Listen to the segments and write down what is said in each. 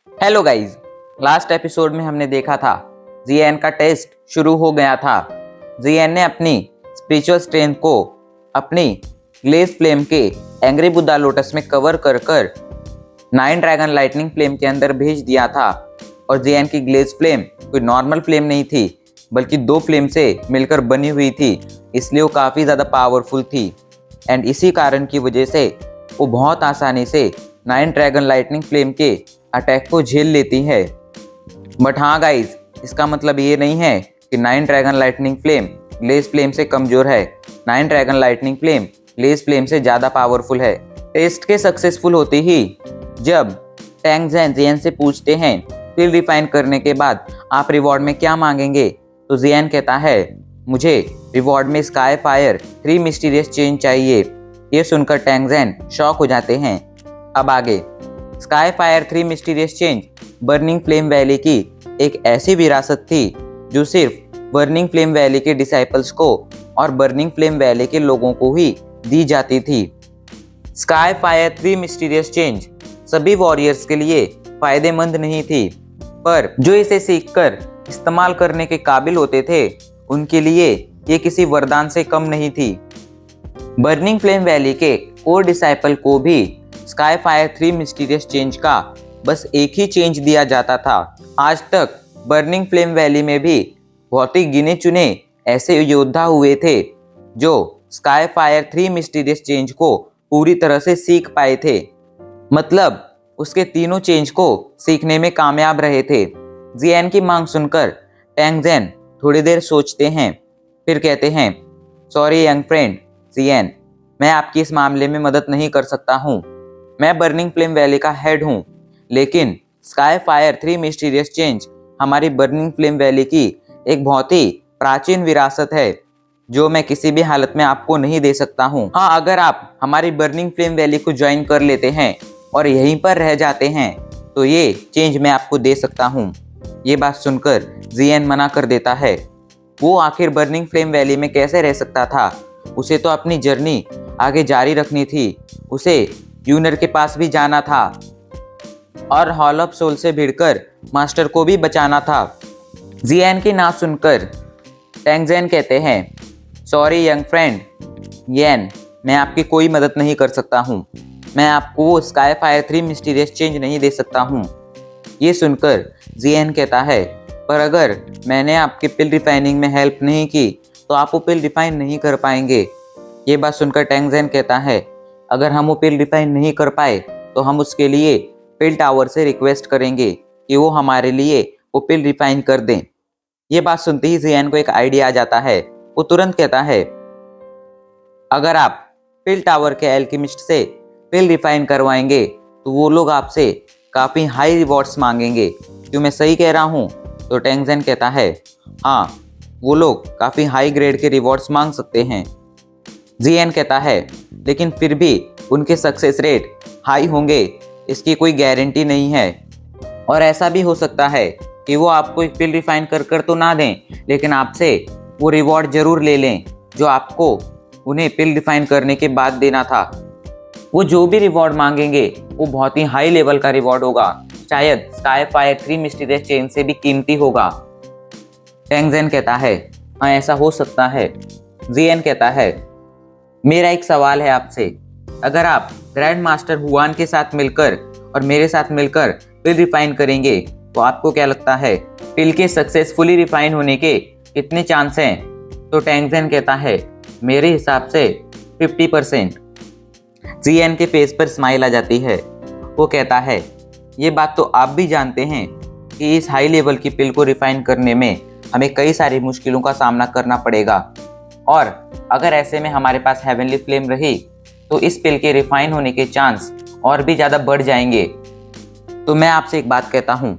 Hello guys, last episode में हमने देखा था जीएन का टेस्ट शुरू हो गया था। जीएन ने अपनी स्पिरिचुअल स्ट्रेंथ को अपनी ग्लेज फ्लेम के एंग्री बुद्धा लोटस में कवर कर कर 9 ड्रैगन लाइटनिंग फ्लेम के अंदर भेज दिया था। और जीएन की ग्लेज फ्लेम कोई नॉर्मल फ्लेम नहीं थी, बल्कि 2 फ्लेम से मिलकर बनी हुई थी, इसलिए वो काफ़ी ज़्यादा पावरफुल थी। एंड इसी कारण की वजह से वो बहुत आसानी से 9 ड्रैगन लाइटनिंग फ्लेम के अटैक को झेल लेती है। बट हाँ गाइज, इसका मतलब ये नहीं है कि 9 dragon lightning flame glaze flame से कमज़ोर है। 9 dragon lightning flame glaze flame से ज़्यादा पावरफुल है। टेस्ट के सक्सेसफुल होते ही जब टैंग ज़ेन जीएन से पूछते हैं फिर रिफाइन करने के बाद आप रिवॉर्ड में क्या मांगेंगे, तो जीएन कहता है मुझे रिवॉर्ड में स्काई फायर 3 मिस्टीरियस चेंज चाहिए। ये सुनकर टैंग ज़ेन शॉक हो जाते हैं। अब आगे sky fire 3 mysterious change burning flame valley की एक ऐसी विरासत थी जो सिर्फ बर्निंग फ्लेम वैली के डिसाइपल्स को और बर्निंग फ्लेम वैली के लोगों को ही दी जाती थी। स्काई फायर 3 मिस्टीरियस चेंज सभी वॉरियर्स के लिए फायदेमंद नहीं थी, पर जो इसे सीखकर इस्तेमाल करने के काबिल होते थे उनके लिए ये किसी वरदान से कम नहीं थी। बर्निंग फ्लेम वैली के कोर डिसाइपल को भी स्काई फायर 3 मिस्टीरियस चेंज का बस एक ही चेंज दिया जाता था। आज तक बर्निंग फ्लेम वैली में भी बहुत ही गिने चुने ऐसे योद्धा हुए थे जो स्काई फायर 3 मिस्टीरियस चेंज को पूरी तरह से सीख पाए थे, मतलब उसके तीनों चेंज को सीखने में कामयाब रहे थे। जीएन की मांग सुनकर टैंग ज़ेन थोड़ी देर सोचते हैं, फिर कहते हैं सॉरी यंग फ्रेंड जीएन, मैं आपकी इस मामले में मदद नहीं कर सकता हूँ। मैं बर्निंग फ्लेम वैली का हेड हूँ, लेकिन स्काई फायर 3 मिस्टीरियस चेंज हमारी बर्निंग फ्लेम वैली की एक बहुत ही प्राचीन विरासत है जो मैं किसी भी हालत में आपको नहीं दे सकता हूँ। हाँ, अगर आप हमारी बर्निंग फ्लेम वैली को ज्वाइन कर लेते हैं और यहीं पर रह जाते हैं तो ये चेंज मैं आपको दे सकता हूँ। ये बात सुनकर जीएन मना कर देता है। वो आखिर बर्निंग फ्लेम वैली में कैसे रह सकता था? उसे तो अपनी जर्नी आगे जारी रखनी थी, उसे यूनर के पास भी जाना था और हॉल ऑफ सोल से भिड़कर मास्टर को भी बचाना था। जीएन की ना सुनकर टैंग ज़ेन कहते हैं सॉरी यंग फ्रेंड येन, मैं आपकी कोई मदद नहीं कर सकता हूँ। मैं आपको वो स्काई फायर 3 मिस्टीरियस चेंज नहीं दे सकता हूँ। ये सुनकर जीएन कहता है पर अगर मैंने आपके पिल रिफाइनिंग में हेल्प नहीं की तो आप वो पिल रिफाइन नहीं कर पाएंगे। ये बात सुनकर टैंग ज़ेन कहता है अगर हम वो पिल रिफाइन नहीं कर पाए तो हम उसके लिए पिल टावर से रिक्वेस्ट करेंगे कि वो हमारे लिए वो पिल रिफाइन कर दें। ये बात सुनते ही जीएन को एक आइडिया आ जाता है। वो तुरंत कहता है अगर आप पिल टावर के एल्केमिस्ट से पिल रिफाइन करवाएंगे तो वो लोग आपसे काफ़ी हाई रिवॉर्ड्स मांगेंगे। क्यों मैं सही कह रहा हूँ? तो टैंग ज़ेन कहता है हाँ, वो लोग काफ़ी हाई ग्रेड के रिवॉर्ड्स मांग सकते हैं। जीएन कहता है लेकिन फिर भी उनके सक्सेस रेट हाई होंगे इसकी कोई गारंटी नहीं है, और ऐसा भी हो सकता है कि वो आपको एक पिल रिफाइन कर तो ना दें, लेकिन आपसे वो रिवॉर्ड जरूर ले लें जो आपको उन्हें पिल रिफाइन करने के बाद देना था। वो जो भी रिवॉर्ड मांगेंगे वो बहुत ही हाई लेवल का रिवॉर्ड होगा, शायद स्काई फायर 3 मिस्टीरियस चेन से भी कीमती होगा। टैंग ज़ेन कहता है हाँ, ऐसा हो सकता है। जीएन कहता है मेरा एक सवाल है आपसे, अगर आप ग्रैंड मास्टर हुआन के साथ मिलकर और मेरे साथ मिलकर पिल रिफाइन करेंगे तो आपको क्या लगता है पिल के सक्सेसफुली रिफाइन होने के कितने चांस हैं? तो टैंग ज़ेन कहता है मेरे हिसाब से 50%। जीएन के फेस पर स्माइल आ जाती है। वो कहता है ये बात तो आप भी जानते हैं कि इस हाई लेवल की पिल को रिफाइन करने में हमें कई सारी मुश्किलों का सामना करना पड़ेगा, और अगर ऐसे में हमारे पास हेवनली फ्लेम रही तो इस पिल के रिफाइन होने के चांस और भी ज़्यादा बढ़ जाएंगे। तो मैं आपसे एक बात कहता हूँ,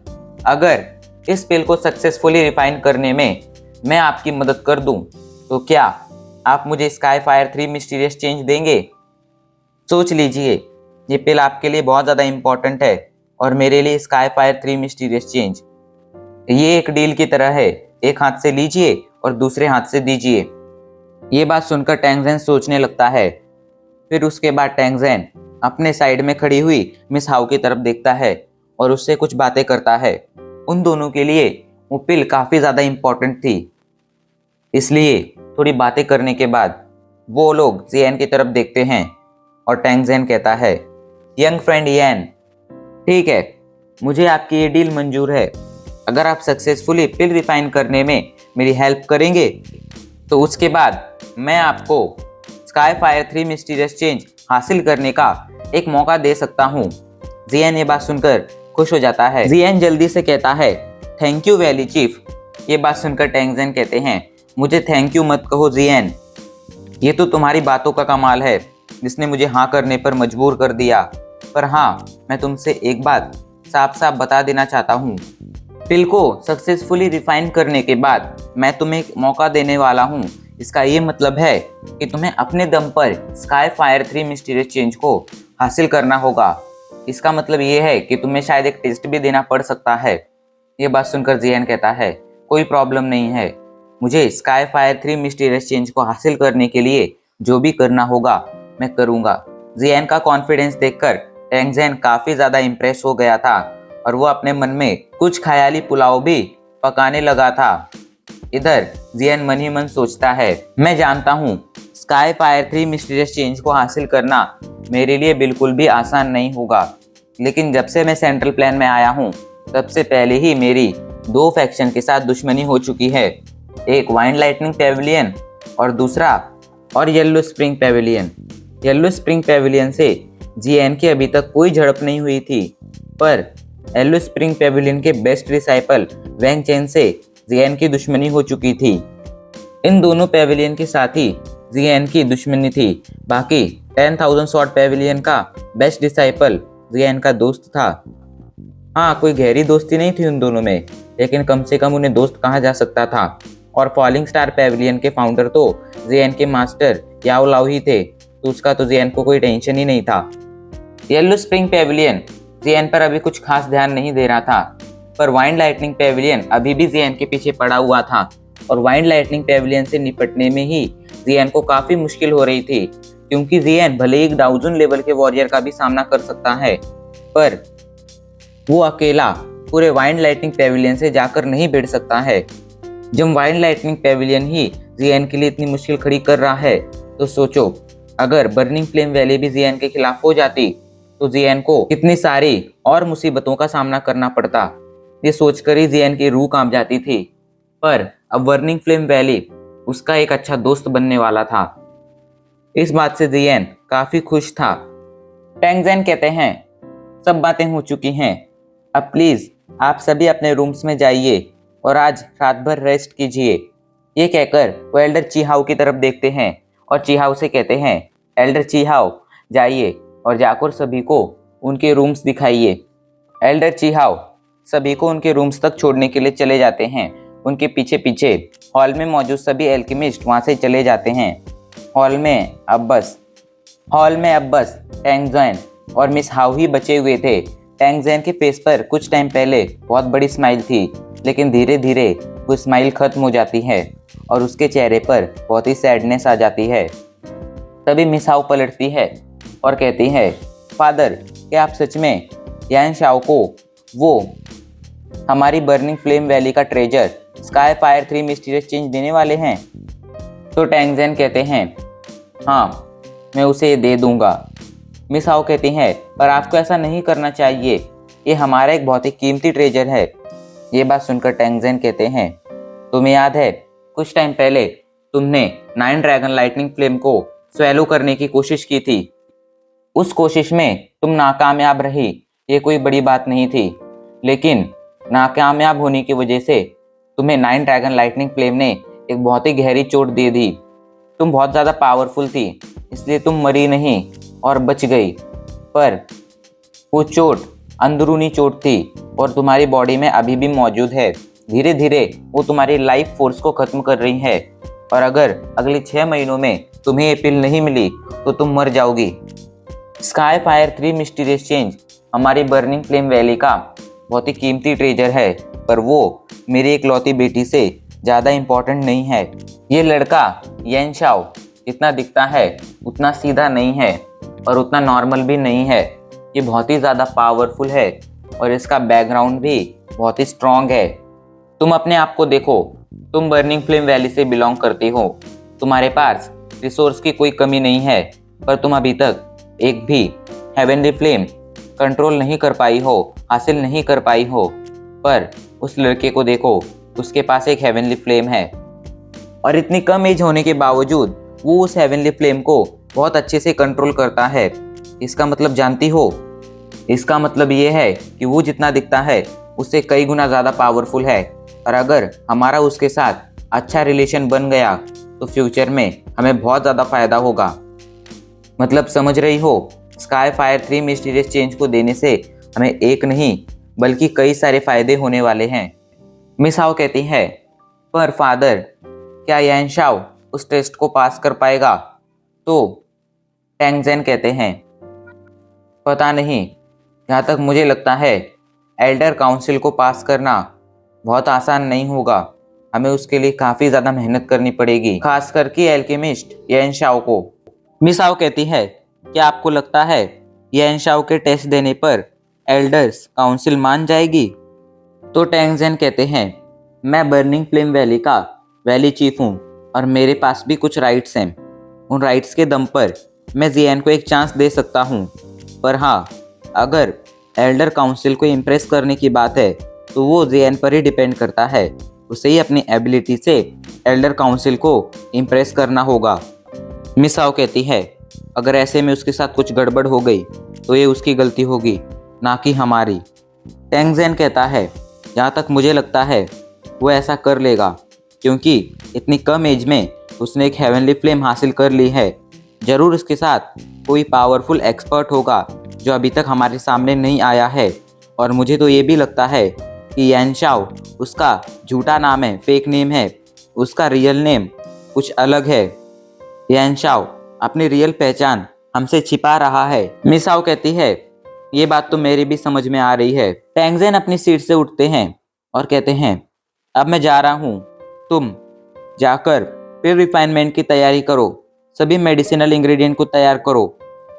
अगर इस पिल को सक्सेसफुली रिफाइन करने में मैं आपकी मदद कर दूँ तो क्या आप मुझे स्काई फायर 3 मिस्टीरियस चेंज देंगे? सोच लीजिए, ये पिल आपके लिए बहुत ज़्यादा इम्पोर्टेंट है और मेरे लिए स्काई फायर 3 मिस्टीरियस चेंज ये एक डील की तरह है, एक हाथ से लीजिए और दूसरे हाथ से दीजिए। ये बात सुनकर टैंग ज़ेन सोचने लगता है। फिर उसके बाद टैंग ज़ेन अपने साइड में खड़ी हुई मिस हाउ की तरफ देखता है और उससे कुछ बातें करता है। उन दोनों के लिए वो पिल काफ़ी ज़्यादा इम्पोर्टेंट थी। इसलिए थोड़ी बातें करने के बाद वो लोग जियान की तरफ देखते हैं और टैंग ज़ेन कहता है, यंग फ्रेंड यान, ठीक है, मुझे आपकी ये डील मंजूर है। अगर आप सक्सेसफुली पिल रिफाइन करने में मेरी हेल्प करेंगे तो उसके बाद मैं आपको स्काई फायर 3 मिस्टीरियस चेंज हासिल करने का एक मौका दे सकता हूँ। जियान ये बात सुनकर खुश हो जाता है। जियान जल्दी से कहता है, थैंक यू वैली चीफ। ये बात सुनकर टैंग ज़ेन कहते हैं, मुझे थैंक यू मत कहो जियान, ये तो तुम्हारी बातों का कमाल है जिसने मुझे हाँ करने पर मजबूर कर दिया। पर हाँ, मैं तुमसे एक बात साफ साफ बता देना चाहता हूँ। पिल को सक्सेसफुली रिफाइन करने के बाद मैं तुम्हें एक मौका देने वाला हूँ। इसका ये मतलब है कि तुम्हें अपने दम पर स्काई फायर 3 मिस्टीरियस चेंज को हासिल करना होगा। इसका मतलब ये है कि तुम्हें शायद एक टेस्ट भी देना पड़ सकता है। ये बात सुनकर जियान कहता है, कोई प्रॉब्लम नहीं है, मुझे स्काई फायर 3 मिस्टीरियस चेंज को हासिल करने के लिए जो भी करना होगा मैं करूँगा। जियान का कॉन्फिडेंस देखकर टैंग ज़ेन काफ़ी ज़्यादा इम्प्रेस हो गया था और वो अपने मन में कुछ ख्याली पुलाव भी पकाने लगा था। इधर जियान मन ही मन सोचता है, मैं जानता हूँ स्काई फायर 3 मिस्टीरियस चेंज को हासिल करना मेरे लिए बिल्कुल भी आसान नहीं होगा, लेकिन जब से मैं सेंट्रल प्लान में आया हूँ तब से पहले ही मेरी 2 फैक्शन के साथ दुश्मनी हो चुकी है, एक वाइंड लाइटनिंग पेविलियन और दूसरा yellow spring Pavilion. Yellow spring Pavilion से जियान की अभी तक कोई झड़प नहीं हुई थी, पर येलो स्प्रिंग पेविलियन के बेस्ट डिसाइपल वैंग चेन से जियान की दुश्मनी हो चुकी थी। इन दोनों पेविलियन के साथ ही जियान की दुश्मनी थी। बाकी 10,000 शॉट पेविलियन का बेस्ट डिसाइपल जियान का दोस्त था। हाँ, कोई गहरी दोस्ती नहीं थी उन दोनों में, लेकिन कम से कम उन्हें दोस्त कहा जा सकता था। और फॉलिंग स्टार पेविलियन के फाउंडर तो जियान के मास्टर याओ लाओ ही थे, तो उसका तो जियान को कोई टेंशन ही नहीं था। येलो स्प्रिंग पेविलियन जियान पर अभी कुछ खास ध्यान नहीं दे रहा था, पर वाइंड लाइटनिंग पेविलियन अभी भी जियान के पीछे पड़ा हुआ था और वाइंड लाइटनिंग पेविलियन से निपटने में ही जियान को काफ़ी मुश्किल हो रही थी, क्योंकि जियान भले एक डाउजन लेवल के वॉरियर का भी सामना कर सकता है, पर वो अकेला पूरे वाइंड लाइटनिंग पेविलियन से जाकर नहीं भिड़ सकता है। जब वाइंड लाइटनिंग पेविलियन ही जियान के लिए इतनी मुश्किल खड़ी कर रहा है, तो सोचो अगर बर्निंग फ्लेम वैली भी जियान के खिलाफ हो जाती तो जियान को कितनी सारी और मुसीबतों का सामना करना पड़ता। ये सोचकर ही जियान की रूह कांप जाती थी। पर अब बर्निंग फ्लेम वैली उसका एक अच्छा दोस्त बनने वाला था। इस बात से जियान काफी खुश था। टैंग ज़ेन कहते हैं, सब बातें हो चुकी हैं, अब प्लीज आप सभी अपने रूम्स में जाइए और आज रात भर रेस्ट कीजिए। ये कहकर वो एल्डर चीहाओ की तरफ देखते हैं और चीहाओ से कहते हैं, एल्डर चीहाओ जाइए और जाकर सभी को उनके रूम्स दिखाइए। एल्डर चीहाओ सभी को उनके रूम्स तक छोड़ने के लिए चले जाते हैं। उनके पीछे पीछे हॉल में मौजूद सभी एल्केमिस्ट वहाँ से चले जाते हैं। हॉल में अब बस टैंग ज़ेन और मिस हाउ ही बचे हुए थे। टैंग ज़ेन के फेस पर कुछ टाइम पहले बहुत बड़ी स्माइल थी, लेकिन धीरे धीरे वो स्माइल खत्म हो जाती है और उसके चेहरे पर बहुत ही सैडनेस आ जाती है। तभी मिस हाउ पलटती है और कहती है, फादर, क्या आप सच में यान शाओ को वो हमारी बर्निंग फ्लेम वैली का treasure sky fire 3 mysterious change देने वाले हैं? तो टैंग ज़ेन कहते हैं, हाँ, मैं उसे दे दूंगा। मिस हाओ कहती हैं, पर आपको ऐसा नहीं करना चाहिए, ये हमारा एक बहुत ही कीमती ट्रेजर है। ये बात सुनकर टैंग ज़ेन कहते हैं, तुम्हें याद है कुछ टाइम पहले तुमने 9 ड्रैगन लाइटनिंग फ्लेम को स्वेलो करने की कोशिश की थी। उस कोशिश में तुम नाकामयाब रही, ये कोई बड़ी बात नहीं थी, लेकिन नाकामयाब होने की वजह से तुम्हें 9 ड्रैगन लाइटनिंग फ्लेम ने एक बहुत ही गहरी चोट दे दी। तुम बहुत ज़्यादा पावरफुल थी, इसलिए तुम मरी नहीं और बच गई, पर वो चोट अंदरूनी चोट थी और तुम्हारी बॉडी में अभी भी मौजूद है। धीरे धीरे वो तुम्हारी लाइफ फोर्स को ख़त्म कर रही है और अगर अगले 6 महीनों में तुम्हें ये पिल नहीं मिली तो तुम मर जाओगी। स्काई फायर 3 मिस्टीरियस चेंज हमारी बर्निंग फ्लेम वैली का बहुत ही कीमती ट्रेजर है, पर वो मेरी इकलौती बेटी से ज़्यादा इम्पोर्टेंट नहीं है। ये लड़का यान शाओ जितना दिखता है उतना सीधा नहीं है और उतना नॉर्मल भी नहीं है। ये बहुत ही ज़्यादा पावरफुल है और इसका बैकग्राउंड भी बहुत ही स्ट्रॉन्ग है। तुम अपने आप को देखो, तुम बर्निंग फ्लेम वैली से बिलोंग करती हो। तुम्हारे पास रिसोर्स की कोई कमी नहीं है, पर तुम अभी तक एक भी हेवनली फ्लेम कंट्रोल नहीं कर पाई हो, हासिल नहीं कर पाई हो। पर उस लड़के को देखो, उसके पास एक हेवनली फ्लेम है और इतनी कम एज होने के बावजूद वो उस हेवनली फ्लेम को बहुत अच्छे से कंट्रोल करता है। इसका मतलब जानती हो? इसका मतलब ये है कि वो जितना दिखता है उससे कई गुना ज़्यादा पावरफुल है, और अगर हमारा उसके साथ अच्छा रिलेशन बन गया तो फ्यूचर में हमें बहुत ज़्यादा फायदा होगा। मतलब समझ रही हो? स्काई फायर 3 मिस्टीरियस चेंज को देने से हमें एक नहीं बल्कि कई सारे फायदे होने वाले हैं। मिस हाओ कहती है, पर फादर, क्या यैन शाओ उस टेस्ट को पास कर पाएगा? तो टैंग ज़ेन कहते हैं, पता नहीं, जहाँ तक मुझे लगता है एल्डर काउंसिल को पास करना बहुत आसान नहीं होगा। हमें उसके लिए काफ़ी ज़्यादा मेहनत करनी पड़ेगी, खासकर कि एल्केमिस्ट यैन शाओ को। मिस हाओ कहती है, क्या आपको लगता है यैन शाओ के टेस्ट देने पर एल्डर्स काउंसिल मान जाएगी? तो टैंग ज़ेन कहते हैं, मैं बर्निंग फ्लेम वैली का वैली चीफ हूँ और मेरे पास भी कुछ राइट्स हैं। उन राइट्स के दम पर मैं जियान को एक चांस दे सकता हूँ, पर हाँ, अगर एल्डर काउंसिल को इम्प्रेस करने की बात है तो वो जियान पर ही डिपेंड करता है। उसे ही अपनी एबिलिटी से एल्डर काउंसिल को इम्प्रेस करना होगा। मिस हाओ कहती है, अगर ऐसे में उसके साथ कुछ गड़बड़ हो गई तो ये उसकी गलती होगी, ना कि हमारी। टैंग ज़ेन कहता है, जहाँ तक मुझे लगता है वो ऐसा कर लेगा, क्योंकि इतनी कम एज में उसने एक हेवनली फ्लेम हासिल कर ली है। ज़रूर उसके साथ कोई पावरफुल एक्सपर्ट होगा जो अभी तक हमारे सामने नहीं आया है, और मुझे तो ये भी लगता है कि यैन शाओ उसका झूठा नाम है, फेक नेम है। उसका रियल नेम कुछ अलग है। यैन शाओ अपनी रियल पहचान हमसे छिपा रहा है। मिस हाओ कहती है, ये बात तो मेरी भी समझ में आ रही है। टैंग ज़ेन अपनी सीट से उठते हैं और कहते हैं, अब मैं जा रहा हूँ, तुम जाकर फिर रिफाइनमेंट की तैयारी करो, सभी मेडिसिनल इंग्रेडिएंट को तैयार करो।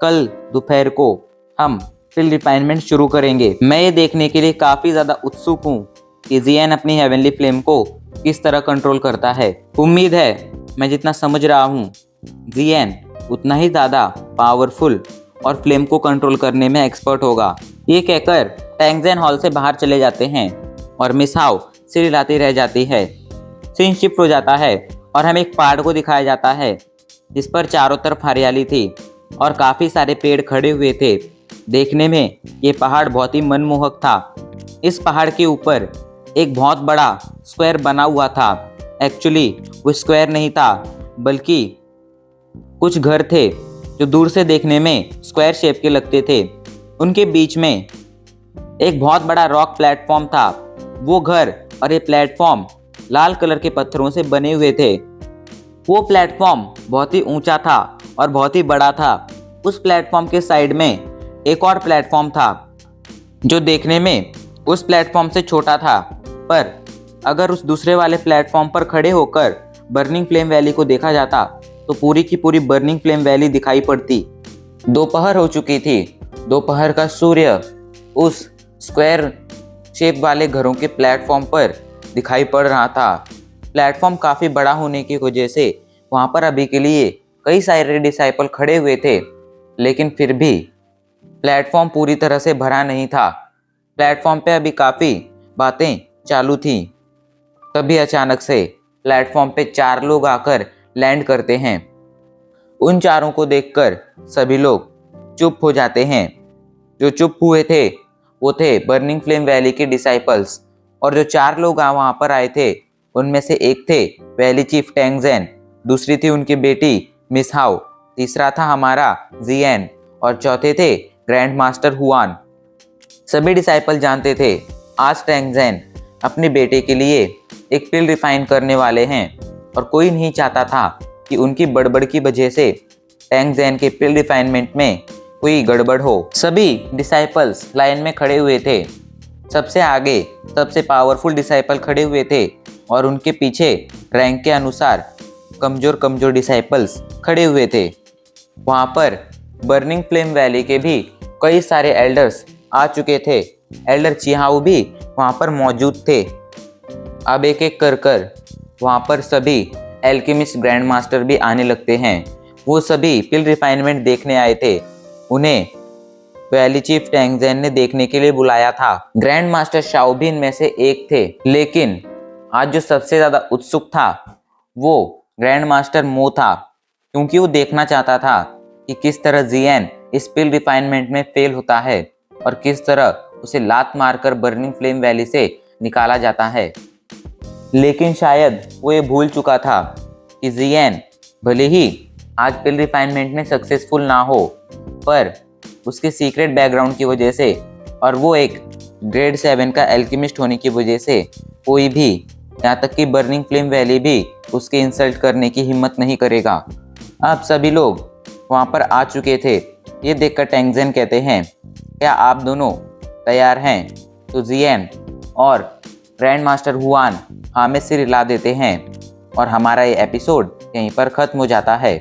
कल दोपहर को हम फिर रिफाइनमेंट शुरू करेंगे। मैं ये देखने के लिए काफ़ी ज़्यादा उत्सुक हूँ कि जियान अपनी हेवनली फ्लेम को किस तरह कंट्रोल करता है। उम्मीद है मैं जितना समझ रहा हूँ जियान उतना ही ज़्यादा पावरफुल और फ्लेम को कंट्रोल करने में एक्सपर्ट होगा। ये कहकर टैंग ज़ेन हॉल से बाहर चले जाते हैं और मिस हाओ सिर हिलाती रह जाती है। सीन शिफ्ट हो जाता है और हमें एक पहाड़ को दिखाया जाता है जिस पर चारों तरफ हरियाली थी और काफ़ी सारे पेड़ खड़े हुए थे। देखने में ये पहाड़ बहुत ही मनमोहक था। इस पहाड़ के ऊपर एक बहुत बड़ा स्क्वायर बना हुआ था। एक्चुअली वो स्क्वायर नहीं था, बल्कि कुछ घर थे जो दूर से देखने में स्क्वायर शेप के लगते थे। उनके बीच में एक बहुत बड़ा रॉक प्लेटफॉर्म था। वो घर और ये प्लेटफॉर्म लाल कलर के पत्थरों से बने हुए थे। वो प्लेटफॉर्म बहुत ही ऊंचा था और बहुत ही बड़ा था। उस प्लेटफॉर्म के साइड में एक और प्लेटफॉर्म था जो देखने में उस प्लेटफॉर्म से छोटा था, पर अगर उस दूसरे वाले प्लेटफॉर्म पर खड़े होकर बर्निंग फ्लेम वैली को देखा जाता तो पूरी की पूरी बर्निंग फ्लेम वैली दिखाई पड़ती। दोपहर हो चुकी थी। दोपहर का सूर्य उस स्क्वायर शेप वाले घरों के प्लेटफॉर्म पर दिखाई पड़ रहा था। प्लेटफॉर्म काफ़ी बड़ा होने की वजह से वहाँ पर अभी के लिए कई सारे डिसाइपल खड़े हुए थे, लेकिन फिर भी प्लेटफॉर्म पूरी तरह से भरा नहीं था। प्लेटफॉर्म पे अभी काफ़ी बातें चालू थीं। तभी अचानक से प्लेटफॉर्म पे 4 लोग आकर लैंड करते हैं। उन चारों को देखकर सभी लोग चुप हो जाते हैं। जो चुप हुए थे वो थे बर्निंग फ्लेम वैली के डिसाइपल्स, और जो 4 लोग वहाँ पर आए थे उनमें से एक थे वैली चीफ टैंग ज़ेन, दूसरी थी उनकी बेटी मिस हाओ, तीसरा था हमारा जियान और चौथे थे ग्रैंड मास्टर हुआन। सभी डिसाइपल जानते थे आज टैंग ज़ेन अपने बेटे के लिए एक पिल रिफाइन करने वाले हैं, और कोई नहीं चाहता था कि उनकी बड़बड़ की वजह से टैंग ज़ेन के पिल रिफाइनमेंट में कोई गड़बड़ हो। सभी डिसाइपल्स लाइन में खड़े हुए थे। सबसे आगे सबसे पावरफुल डिसाइपल खड़े हुए थे और उनके पीछे रैंक के अनुसार कमज़ोर कमज़ोर डिसाइपल्स खड़े हुए थे। वहाँ पर बर्निंग फ्लेम वैली के भी कई सारे एल्डर्स आ चुके थे एल्डर चिहाओ भी वहाँ पर मौजूद थे। अब एक एक कर वहाँ पर सभी एल्केमिस्ट ग्रैंड मास्टर भी आने लगते हैं। वो सभी पिल रिफाइनमेंट देखने आए थे। उन्हें वैली चीफ टैंगजेन ने देखने के लिए बुलाया था। ग्रैंड मास्टर शाओ भी इनमें से एक थे, लेकिन आज जो सबसे ज्यादा उत्सुक था वो ग्रैंड मास्टर मो था, क्योंकि वो देखना चाहता था कि किस तरह जियन इस पिल रिफाइनमेंट में फेल होता है और किस तरह उसे लात मारकर बर्निंग फ्लेम वैली से निकाला जाता है। लेकिन शायद वो ये भूल चुका था कि जियन भले ही आज पिल रिफाइनमेंट में सक्सेसफुल ना हो, पर उसके सीक्रेट बैकग्राउंड की वजह से और वो एक ग्रेड 7 का एल्केमिस्ट होने की वजह से कोई भी, यहाँ तक कि बर्निंग फ्लेम वैली भी उसके इंसल्ट करने की हिम्मत नहीं करेगा। अब सभी लोग वहाँ पर आ चुके थे। ये देखकर टैंगजेन कहते हैं, क्या आप दोनों तैयार हैं? तो जियन और ग्रैंड मास्टर हुआन हाँ में सिर हिला देते हैं और हमारा ये एपिसोड यहीं पर ख़त्म हो जाता है।